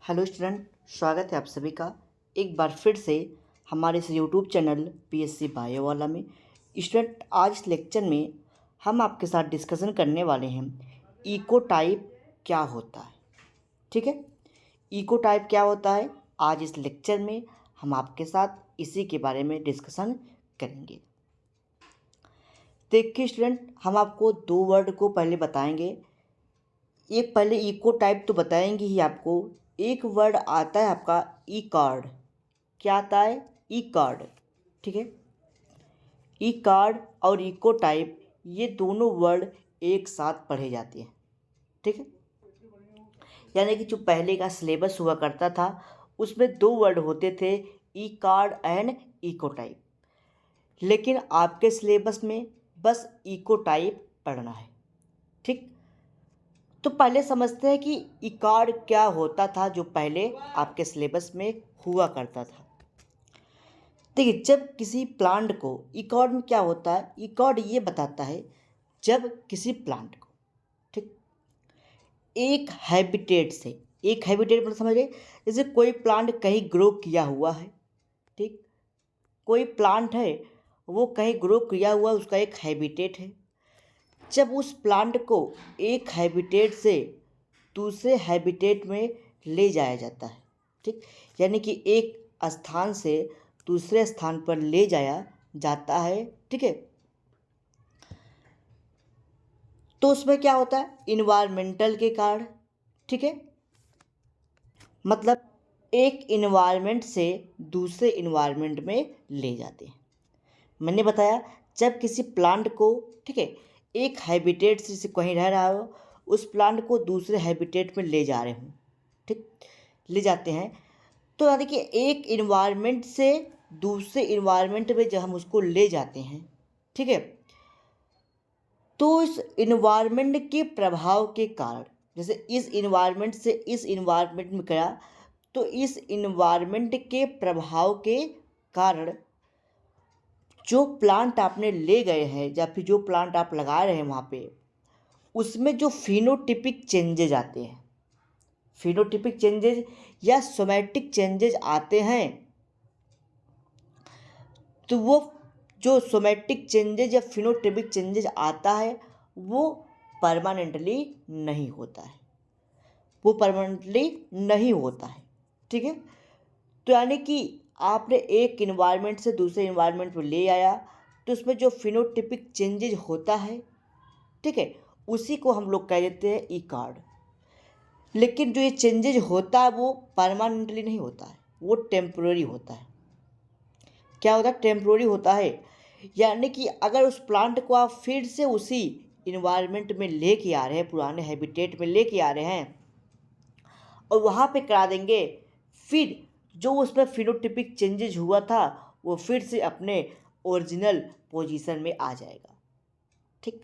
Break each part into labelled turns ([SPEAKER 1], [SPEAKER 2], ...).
[SPEAKER 1] Hello student, स्वागत है आप सभी का एक बार फिर से हमारे इस यूट्यूब चैनल पीएससी बायो वाला में। स्टूडेंट, आज इस लेक्चर में हम आपके साथ डिस्कशन करने वाले हैं इको टाइप क्या होता है। ठीक है, इको टाइप क्या होता है, आज इस लेक्चर में हम आपके साथ इसी के बारे में डिस्कशन करेंगे। देखिए स्टूडेंट, हम आपको दो वर्ड को पहले बताएंगे। एक पहले इको टाइप तो बताएंगे ही आपको, एक वर्ड आता है आपका ई कार्ड। क्या आता है? ई कार्ड। ठीक है, ई कार्ड और इको टाइप ये दोनों वर्ड एक साथ पढ़े जाते हैं। ठीक है, यानी कि जो पहले का सिलेबस हुआ करता था उसमें दो वर्ड होते थे, ई कार्ड एंड इको टाइप। लेकिन आपके सिलेबस में बस इको टाइप पढ़ना है। ठीक, तो पहले समझते हैं कि इकार्ड क्या होता था जो पहले आपके सिलेबस में हुआ करता था। देखिए, जब किसी प्लांट को, इकॉर्ड में क्या होता है, इकॉर्ड ये बताता है जब किसी प्लांट को, ठीक, एक हैबिटेट से, एक हैबिटेट पर समझ रहे, जैसे कोई प्लांट कहीं ग्रो किया हुआ है। ठीक, कोई प्लांट है वो कहीं ग्रो किया हुआ, उसका एक हैबिटेट है। जब उस प्लांट को एक हैबिटेट से दूसरे हैबिटेट में ले जाया जाता है, ठीक, यानी कि एक स्थान से दूसरे स्थान पर ले जाया जाता है। ठीक है, तो उसमें क्या होता है, इन्वायरमेंटल के कारण। ठीक है, मतलब एक इन्वायरमेंट से दूसरे इन्वायरमेंट में ले जाते हैं। मैंने बताया जब किसी प्लांट को, ठीक है, एक हैबिटेट से कहीं रह रहा हो, उस प्लांट को दूसरे हैबिटेट में ले जा रहे हों, ठीक, ले जाते हैं, तो यानी कि एक इन्वायरमेंट से दूसरे इन्वायरमेंट में जब हम उसको ले जाते हैं, ठीक है, तो इस इन्वायरमेंट के प्रभाव के कारण, जैसे इस इन्वायरमेंट से इस इन्वायरमेंट में गया, तो इस इन्वायरमेंट के प्रभाव के कारण जो प्लांट आपने ले गए हैं या फिर जो प्लांट आप लगा रहे हैं वहाँ पे, उसमें जो फिनोटिपिक चेंजेज आते हैं, फिनोटिपिक चेंजेज या सोमैटिक चेंजेज आते हैं, तो वो जो सोमैटिक चेंजेज या फिनोटिपिक चेंजेज आता है वो परमानेंटली नहीं होता है, वो परमानेंटली नहीं होता है। ठीक है, तो यानी कि आपने एक इन्वायरमेंट से दूसरे इन्वायरमेंट में ले आया, तो उसमें जो फिनोटिपिक चेंजेज होता है, ठीक है, उसी को हम लोग कह देते हैं ई कार्ड। लेकिन जो ये चेंजेज होता है वो परमानेंटली नहीं होता है, वो टेम्पोररी होता है। क्या होता है? टेम्पोररी होता है। यानी कि अगर उस प्लांट को आप फिर से उसी इन्वायरमेंट में लेके आ रहे हैं, पुराने हैबिटेट में लेके आ रहे हैं और वहाँ पे करा देंगे, फिर जो उसमें फिनोटिपिक चेंजेज हुआ था वो फिर से अपने ओरिजिनल पोजीशन में आ जाएगा। ठीक,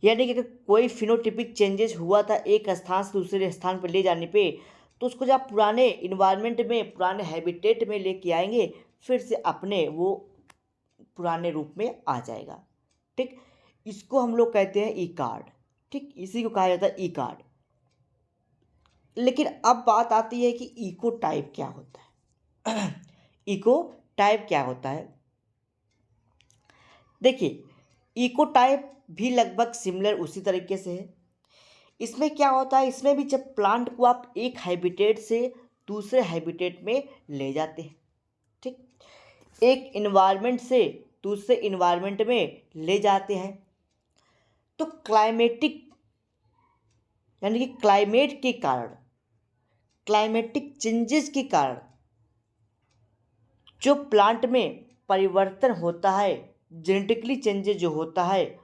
[SPEAKER 1] यानी कि अगर कोई फिनोटिपिक चेंजेस हुआ था एक स्थान से दूसरे स्थान पर ले जाने पे, तो उसको जब पुराने इन्वायरमेंट में, पुराने हैबिटेट में लेके आएंगे, फिर से अपने वो पुराने रूप में आ जाएगा। ठीक, इसको हम लोग कहते हैं ई कार्ड। ठीक, इसी को कहा जाता है ई कार्ड। लेकिन अब बात आती है कि इको टाइप क्या होता है। इको टाइप क्या होता है? देखिए, इको टाइप भी लगभग सिमिलर उसी तरीके से है। इसमें क्या होता है, इसमें भी जब प्लांट को आप एक हैबिटेट से दूसरे हैबिटेट में ले जाते हैं, ठीक, एक इन्वायरमेंट से दूसरे इन्वायरमेंट में ले जाते हैं, तो क्लाइमेटिक, यानी कि क्लाइमेट के कारण, क्लाइमेटिक चेंजेस के कारण जो प्लांट में परिवर्तन होता है, जेनेटिकली चेंजेस जो होता है,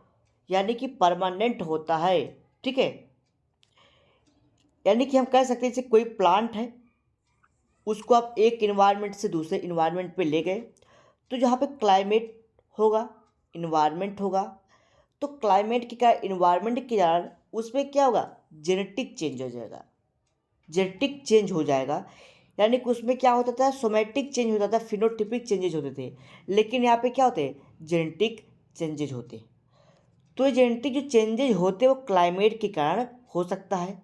[SPEAKER 1] यानी कि परमानेंट होता है। ठीक है, यानी कि हम कह सकते हैं जैसे कोई प्लांट है, उसको आप एक इन्वायरमेंट से दूसरे इन्वायरमेंट पे ले गए, तो जहाँ पे क्लाइमेट होगा, इन्वायरमेंट होगा, तो क्लाइमेट के कारण, इन्वायरमेंट के कारण उसमें क्या होगा, जेनेटिक चेंज हो जाएगा, जेनेटिक चेंज हो जाएगा। यानी कि उसमें क्या होता था, सोमैटिक चेंज होता था, फिनोटिपिक चेंजेज होते थे, लेकिन यहाँ पे क्या होते हैं, जेनेटिक चेंजेज होते। तो ये जेनेटिक जो चेंजेज होते हैं वो क्लाइमेट के कारण हो सकता है,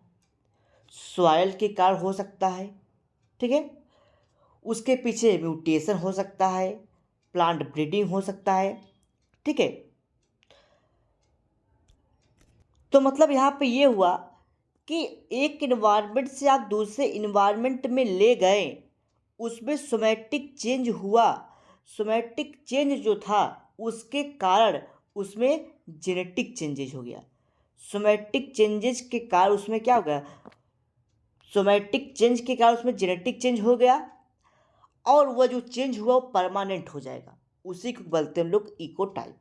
[SPEAKER 1] सॉइल के कारण हो सकता है, ठीक है। उसके पीछे म्यूटेशन हो सकता है, प्लांट ब्रीडिंग हो सकता है, ठीक है। तो मतलब यहाँ पे ये हुआ कि एक इन्वायरमेंट से आप दूसरे इन्वायरमेंट में ले गए, उसमें सोमैटिक चेंज हुआ, सोमैटिक चेंज जो था उसके कारण उसमें जेनेटिक चेंजेज हो गया, सोमैटिक चेंजेस के कारण उसमें क्या हो गया, सोमैटिक चेंज के कारण उसमें जेनेटिक चेंज हो गया, और वह जो चेंज हुआ वो परमानेंट हो जाएगा। उसी को बोलते हैं हम लोग इकोटाइप।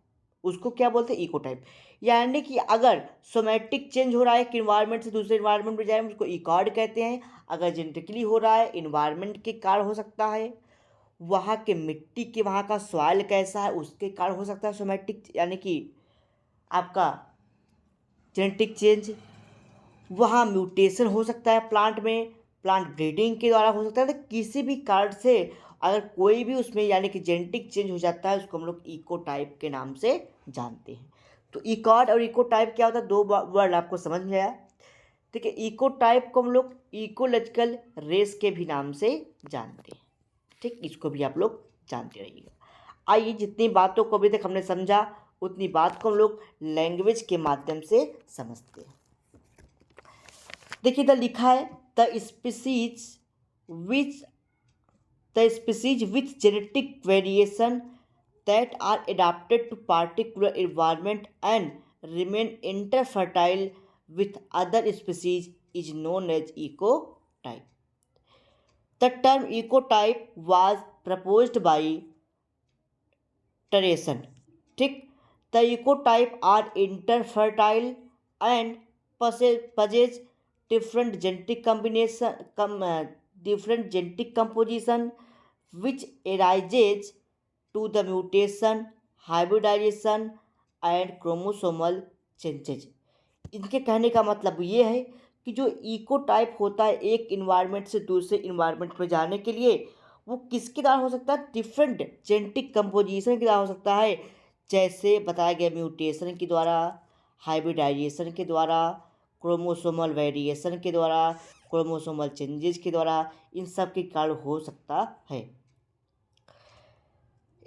[SPEAKER 1] उसको क्या बोलते हैं, इकोटाइप। यानी कि अगर सोमैटिक चेंज हो रहा है एक इन्वायरमेंट से दूसरे इन्वायरमेंट में जाए, उसको इकॉर्ड कहते हैं। अगर जेनेटिकली हो रहा है, इन्वायरमेंट के कारण हो सकता है, वहाँ के मिट्टी के वहाँ का सॉइल कैसा है उसके कारण हो सकता है सोमैटिक, यानी कि आपका जेनेटिक चेंज। वहाँ म्यूटेशन हो सकता है प्लांट में, प्लांट ब्रीडिंग के द्वारा हो सकता है। तो किसी भी कारण से अगर कोई भी उसमें यानी कि जेनेटिक चेंज हो जाता है, उसको हम लोग इकोटाइप के नाम से जानते हैं। तो इकॉर्ड और इकोटाइप क्या होता है, दो वर्ड आपको समझ में आया। ठीक है, इकोटाइप को हम लोग इकोलॉजिकल रेस के भी नाम से जानते हैं। ठीक, इसको भी आप लोग जानते रहिएगा। आइए, जितनी बातों को अभी तक हमने समझा उतनी बात को हम लोग लैंग्वेज के माध्यम से समझते हैं। देखिए, इधर लिखा है the species with genetic variation that are adapted to particular environment and remain interfertile with other species is known as ecotype. The term ecotype was proposed by Terrason. ठीक, the ecotype are interfertile and possess different genetic different genetic composition which arises to the mutation, hybridization and chromosomal changes. इनके कहने का मतलब ये है कि जो ecotype होता है एक इन्वायरमेंट से दूसरे इन्वायरमेंट में जाने के लिए, वो किसके द्वारा हो सकता है, डिफरेंट जेनेटिक कंपोजिशन के द्वारा हो सकता है। जैसे बताया गया म्यूटेशन के द्वारा, हाइब्रिडाइजेशन के द्वारा, क्रोमोसोमल वेरिएशन के द्वारा, क्रोमोसोमल चेंजेस के द्वारा, इन सब के कारण हो सकता है।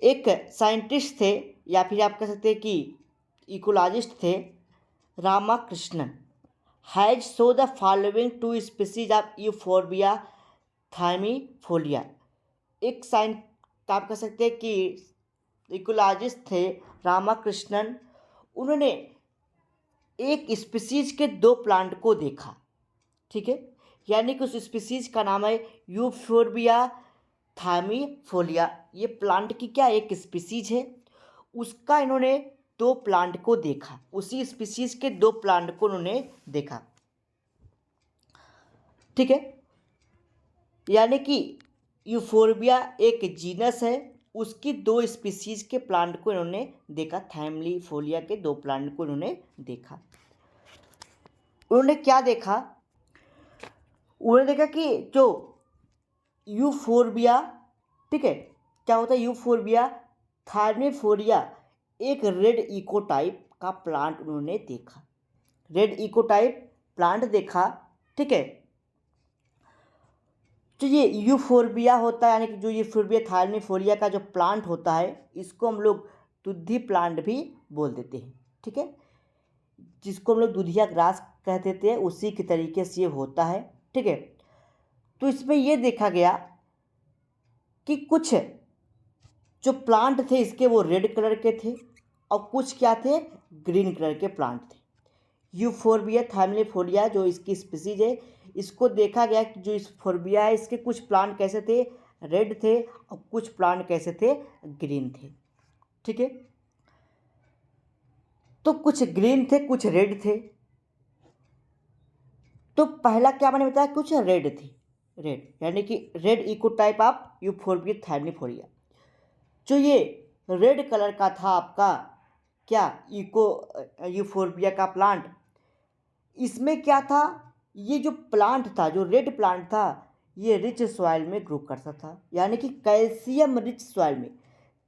[SPEAKER 1] एक साइंटिस्ट थे या फिर आप कह सकते हैं कि इकोलॉजिस्ट थे, Ramakrishnan, has show the following two species of Euphorbia thymifolia. एक साइंट आप कह सकते हैं कि इकोलॉजिस्ट थे रामाकृष्णन, उन्होंने एक स्पीसीज के दो प्लांट को देखा। ठीक है, यानी कि उस स्पीसीज का नाम है यूफोर्बिया थाइमीफोलिया। ये प्लांट की क्या एक स्पीसीज है, उसका इन्होंने दो प्लांट को देखा, उसी स्पीसीज के दो प्लांट को उन्होंने देखा। ठीक है, यानी कि यूफोर्बिया एक जीनस है, उसकी दो स्पीसीज के प्लांट को इन्होंने देखा, थाइमीफोलिया के दो प्लांट को इन्होंने देखा। उन्होंने क्या देखा, उन्होंने देखा कि जो यूफोर्बिया, ठीक है, क्या होता है यूफोर्बिया थाइमीफोलिया, एक रेड इकोटाइप का प्लांट उन्होंने देखा, रेड इकोटाइप प्लांट देखा। ठीक है, तो ये यूफोर्बिया होता है, यानी कि जो यूफोर्बिया थाइमीफोलिया का जो प्लांट होता है, इसको हम लोग दुधी प्लांट भी बोल देते हैं। ठीक है, जिसको हम लोग दुधिया ग्रास कह देते हैं, उसी के तरीके से ये होता है। ठीक है, तो इसमें ये देखा गया कि कुछ जो प्लांट थे इसके वो रेड कलर के थे और कुछ क्या थे, ग्रीन कलर के प्लांट थे। यूफोर्बिया थाइमीफोलिया जो इसकी स्पीसीज है, इसको देखा गया कि जो इस फोर्बिया है इसके कुछ प्लांट कैसे थे, रेड थे, और कुछ प्लांट कैसे थे, ग्रीन थे। ठीक है, तो कुछ ग्रीन थे कुछ रेड थे। तो पहला क्या मैंने बताया, कुछ रेड थी, रेड यानी कि रेड इकोटाइप ऑफ यूफोर्बिया थाइमीफोलिया। जो ये रेड कलर का था आपका क्या यूफोर्बिया का प्लांट, इसमें क्या था, ये जो प्लांट था, जो रेड प्लांट था, ये रिच सॉइल में ग्रो करता था, यानी कि कैल्शियम रिच सॉइल में।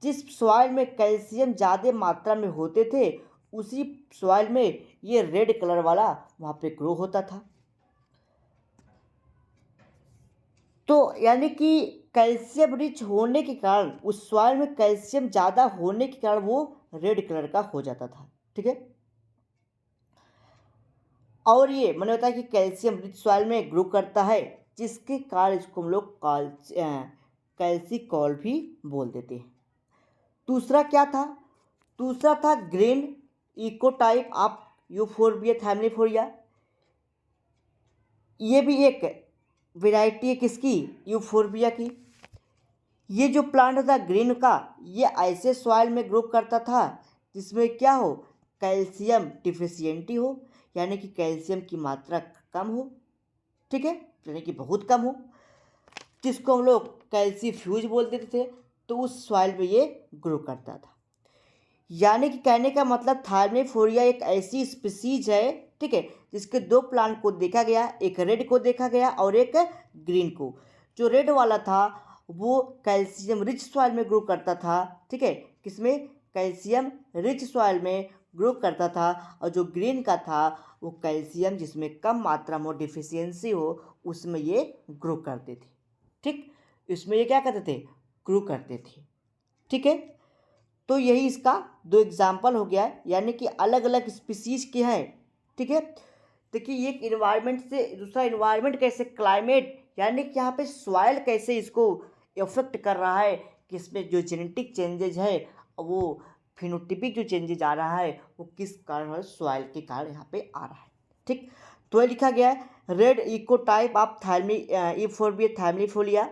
[SPEAKER 1] जिस सॉइल में कैल्शियम ज़्यादा मात्रा में होते थे, उसी सॉइल में ये रेड कलर वाला वहाँ पे ग्रो होता था। तो तो यानी कि कैल्शियम रिच होने के कारण उस सॉइल में कैल्शियम ज़्यादा होने के कारण वो रेड कलर का हो जाता था। ठीक है, और ये मैंने बताया कि कैल्शियम रिच सॉइल में ग्रो करता है, जिसके कारण इसको हम लोग कैल्सिकॉल भी बोल देते हैं। दूसरा क्या था? दूसरा था ग्रीन इकोटाइप ऑफ यूफोर्बिया थैमलीफोरिया। ये भी एक वैरायटी है किसकी? यूफोर्बिया की। ये जो प्लांट था ग्रीन का, ये ऐसे सॉइल में ग्रो करता था जिसमें क्या हो, कैल्शियम डिफिशियंटी हो, यानी कि कैल्शियम की मात्रा कम हो। ठीक है, यानी कि बहुत कम हो, जिसको हम लोग कैल्सीफ्यूज बोल देते थे। तो उस सॉइल में ये ग्रो करता था। यानी कि कहने का मतलब थार्मेफोरिया एक ऐसी स्पीसीज है, ठीक है, जिसके दो प्लांट को देखा गया, एक रेड को देखा गया और एक ग्रीन को। जो रेड वाला था वो कैल्शियम रिच सॉइल में ग्रो करता था। ठीक है, किसमें? कैल्शियम रिच सॉइल में ग्रो करता था। और जो ग्रीन का था वो कैल्शियम जिसमें कम मात्रा में डिफिशियंसी हो उसमें ये ग्रो करते थे। ठीक, इसमें ये क्या करते थे? ग्रो करते थे। ठीक है, तो यही इसका दो एग्जाम्पल हो गया है, यानी कि अलग अलग स्पीसीज के हैं। ठीक है, देखिए एक इन्वायरमेंट से दूसरा इन्वायरमेंट कैसे, क्लाइमेट यानी कि यहाँ पे सॉइल कैसे इसको इफेक्ट कर रहा है, कि इसमें जो जेनेटिक चेंजेज है वो फिनोटिपिक जो चेंजेज आ रहा है वो किस कारण, सॉइल के कारण यहाँ पे आ रहा है। ठीक, तो ये लिखा गया है red ecotype of Euphorbia thymifolia,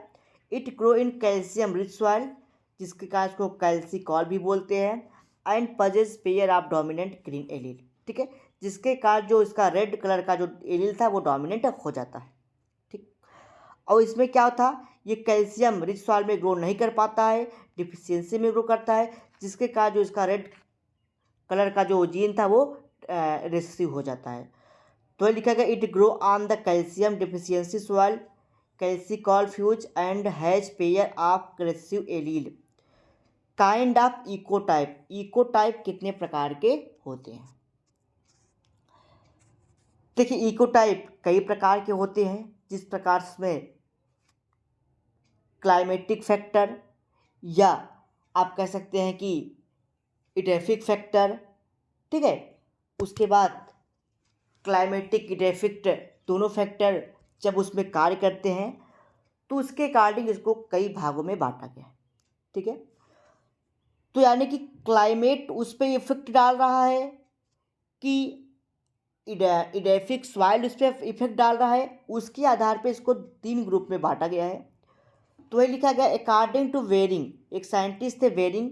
[SPEAKER 1] it grow in calcium rich soil, जिसके कारण इसको कैल्सिकॉल भी बोलते हैं, and possess pair of dominant green allele. ठीक है, जिसके कारण जो इसका रेड कलर का जो एलील था वो डोमिनेंट हो जाता है। ठीक, और इसमें क्या होता, ये कैल्शियम रिच सॉइल में ग्रो नहीं कर पाता है, डिफिशियंसी में ग्रो करता है, जिसके कारण जो इसका रेड कलर का जो जीन था वो रिसेसिव हो जाता है। तो ये लिखा गया it grow on the calcium deficiency soil calcifuge and has pair of recessive allele. Kind of ecotype, ecotype कितने प्रकार के होते हैं? देखिए इकोटाइप कई प्रकार के होते हैं, जिस प्रकार में क्लाइमेटिक फैक्टर, या आप कह सकते हैं कि इडेफिक फैक्टर। ठीक है, उसके बाद क्लाइमेटिक इडेफिक दोनों फैक्टर जब उसमें कार्य करते हैं तो उसके अकॉर्डिंग इसको कई भागों में बांटा गया है। ठीक है, तो यानी कि क्लाइमेट उस पर इफेक्ट डाल रहा है कि इडेफिक सॉइल उस पर इफेक्ट डाल रहा है, उसके आधार पर इसको 3 ग्रुप में बांटा गया है। तो ये लिखा गया अकॉर्डिंग टू वेरिंग, एक साइंटिस्ट थे वेरिंग,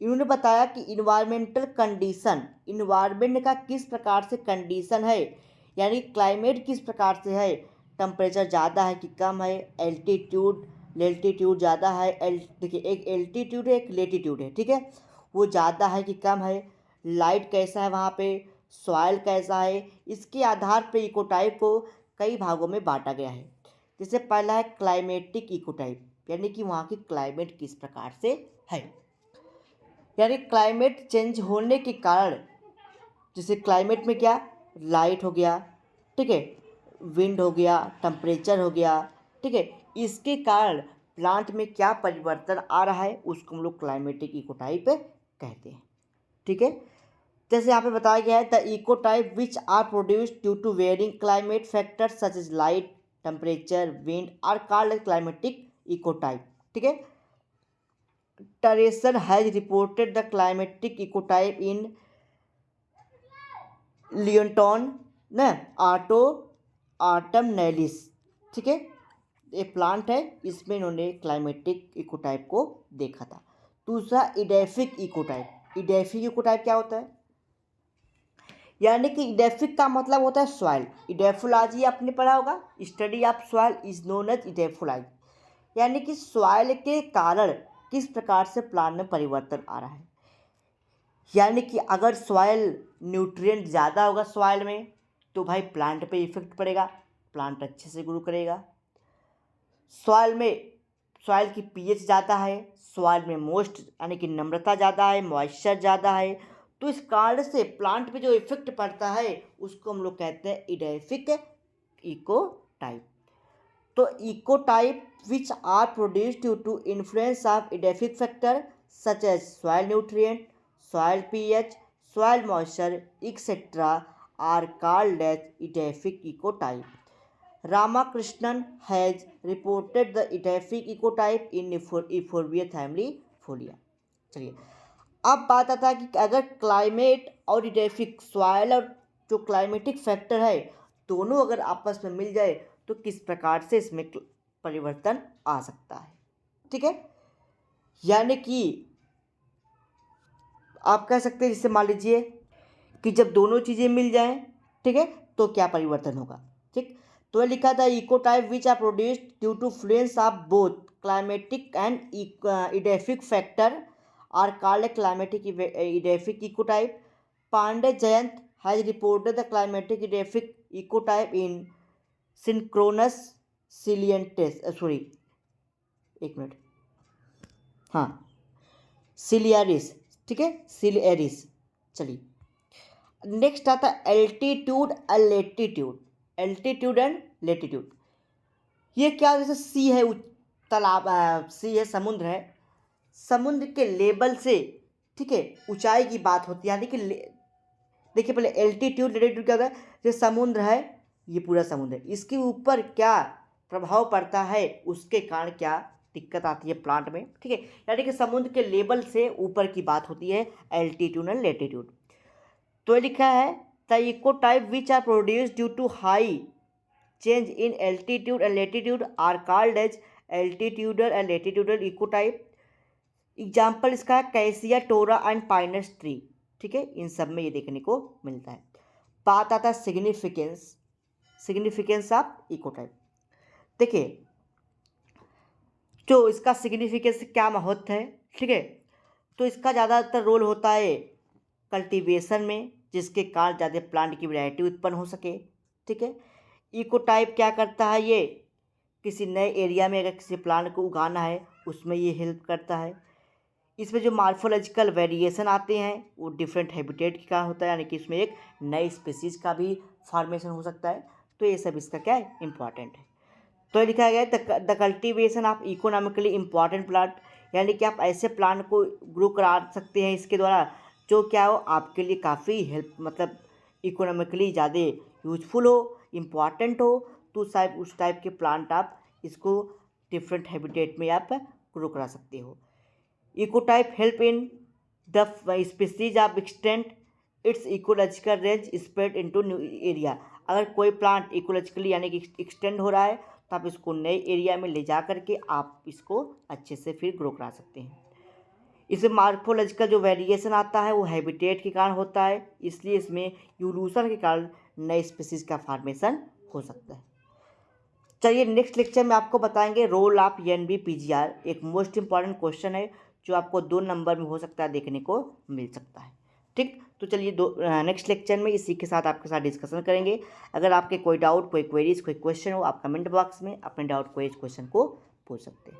[SPEAKER 1] इन्होंने बताया कि इन्वायरमेंटल कंडीशन, इन्वायरमेंट का किस प्रकार से कंडीशन है, यानी क्लाइमेट किस प्रकार से है, टेम्परेचर ज़्यादा है कि कम है, एल्टीट्यूड लेटीट्यूड ज़्यादा है, देखिए एक एल्टीट्यूड है एक लेटीट्यूड है। ठीक है, वो ज़्यादा है कि कम है, लाइट कैसा है वहाँ पे, सॉइल कैसा है, इसके आधार पे इकोटाइप को कई भागों में बांटा गया है। जैसे पहला है क्लाइमेटिक इकोटाइप, यानी कि वहाँ की क्लाइमेट किस प्रकार से है, यानी क्लाइमेट चेंज होने के कारण, जैसे क्लाइमेट में क्या, लाइट हो गया, ठीक है, विंड हो गया, टेम्परेचर हो गया, ठीक है, इसके कारण प्लांट में क्या परिवर्तन आ रहा है उसको हम लोग क्लाइमेटिक इकोटाइप कहते हैं। ठीक है, जैसे यहाँ पे बताया गया है the ecotype which are produced due to varying climate factors such as light, temperature, wind are called climatic ecotype. ठीक है, Turesson has reported the climatic ecotype in Leontodon न आटो आटम नैलिस। ठीक है, ये प्लांट है, इसमें इन्होंने क्लाइमेटिक इकोटाइप को देखा था। दूसरा इडेफिक इकोटाइप, इडेफिक इकोटाइप क्या होता है, यानी कि इडेफिक का मतलब होता है सॉइल, इडेफोलॉजी आपने पढ़ा होगा, study of soil is known as edaphology, यानी कि सॉइल के कारण किस प्रकार से प्लांट में परिवर्तन आ रहा है। यानी कि अगर सॉइल न्यूट्रिएंट ज़्यादा होगा सॉइल में तो भाई प्लांट पे इफेक्ट पड़ेगा, प्लांट अच्छे से ग्रो करेगा। सॉइल में सॉइल की पीएच ज़्यादा है, सॉइल में मोस्ट यानी कि नम्रता ज़्यादा है, मॉइस्चर ज़्यादा है, तो इस कारण से प्लांट पे जो इफेक्ट पड़ता है उसको हम लोग कहते हैं इडेफिक इकोटाइप। तो ecotype which are produced due to influence of edaphic factor such as soil nutrient, soil pH, soil moisture etcetera are called as edaphic ecotype. Ramakrishnan has reported the edaphic ecotype in Euphorbia family Folia. चलिए अब बात आता है कि अगर climate और edaphic soil और जो क्लाइमेटिक फैक्टर है दोनों अगर आपस में मिल जाए तो किस प्रकार से इसमें परिवर्तन आ सकता है. ठीक है, यानी कि आप कह सकते हैं जिससे मान लीजिए कि जब दोनों चीज़ें मिल जाएं, ठीक है, तो क्या परिवर्तन होगा. ठीक, तो लिखा था ecotype which are produced due to fluence of both climatic and edaphic factor are called climatic edaphic ecotype. Pandey Jayant has reported the climatic edaphic ecotype in synchronous सिलियंटेस एक मिनट, हाँ, सिलियरिस. ठीक है, सिलियरिस. चलिए नेक्स्ट आता है एल्टीट्यूड और latitude. Altitude and latitude ये क्या, जैसे सी है तालाब, सी है समुद्र है, समुद्र के लेवल से, ठीक है, ऊंचाई की बात होती है. यानी कि देखिए पहले एल्टीट्यूड लेटीट्यूड क्या होता है. जैसे समुद्र है, ये पूरा समुद्र है, इसके ऊपर क्या प्रभाव पड़ता है, उसके कारण क्या दिक्कत आती है प्लांट में. ठीक है, यानी कि समुद्र के लेवल से ऊपर की बात होती है एल्टीट्यूड एंड लेटीट्यूड. तो लिखा है the ecotype which are produced due to high change in altitude and latitude are called as altitudinal and latitudinal ecotype. Example इसका है Cassia tora and Pinus tree. ठीक है, इन सब में ये देखने को मिलता है. बात आता है सिग्निफिकेंस ऑफ इकोटाइप. देखिए जो इसका सिग्निफिकेंस क्या महत्व है. ठीक है, तो इसका ज़्यादातर रोल होता है कल्टीवेशन में, जिसके कारण ज़्यादा प्लांट की वैरायटी उत्पन्न हो सके. ठीक है, इकोटाइप क्या करता है, ये किसी नए एरिया में अगर किसी प्लांट को उगाना है उसमें ये हेल्प करता है. इसमें जो मार्फोलॉजिकल वेरिएशन आते हैं वो डिफरेंट हैबिटेट के कारण होता है, यानी कि इसमें एक नई स्पीसीज का भी फॉर्मेशन हो सकता है. तो ये सब इसका क्या है, इम्पॉर्टेंट है. तो लिखा गया है the cultivation of economically important plant, यानी कि आप ऐसे प्लांट को ग्रो करा सकते हैं इसके द्वारा जो क्या हो आपके लिए काफ़ी हेल्प, मतलब इकोनॉमिकली ज़्यादा यूजफुल हो, इम्पॉर्टेंट हो. तो उस टाइप के प्लांट आप इसको डिफरेंट हैबिटेट में आप ग्रो करा सकते हो. Ecotype help in the species of extend it's ecological range spread into new area. अगर कोई प्लांट इकोलॉजिकली यानी कि एक्सटेंड हो रहा है तो आप इसको नए एरिया में ले जा करके आप इसको अच्छे से फिर ग्रो करा सकते हैं. इसमें मार्फोलॉजिकल जो वेरिएशन आता है वो हैबिटेट के कारण होता है, इसलिए इसमें यूलूशन के कारण नए स्पीसीज का फॉर्मेशन हो सकता है. चलिए नेक्स्ट लेक्चर में आपको बताएंगे रोल ऑफ NBPGR. एक मोस्ट इंपॉर्टेंट क्वेश्चन है जो आपको 2 नंबर में हो सकता है देखने को मिल सकता है. ठीक, तो चलिए नेक्स्ट लेक्चर में इसी के साथ आपके साथ डिस्कशन करेंगे. अगर आपके कोई डाउट, कोई क्वेरीज, कोई क्वेश्चन हो आप कमेंट बॉक्स में अपने डाउट क्वेश्चन को पूछ सकते हैं.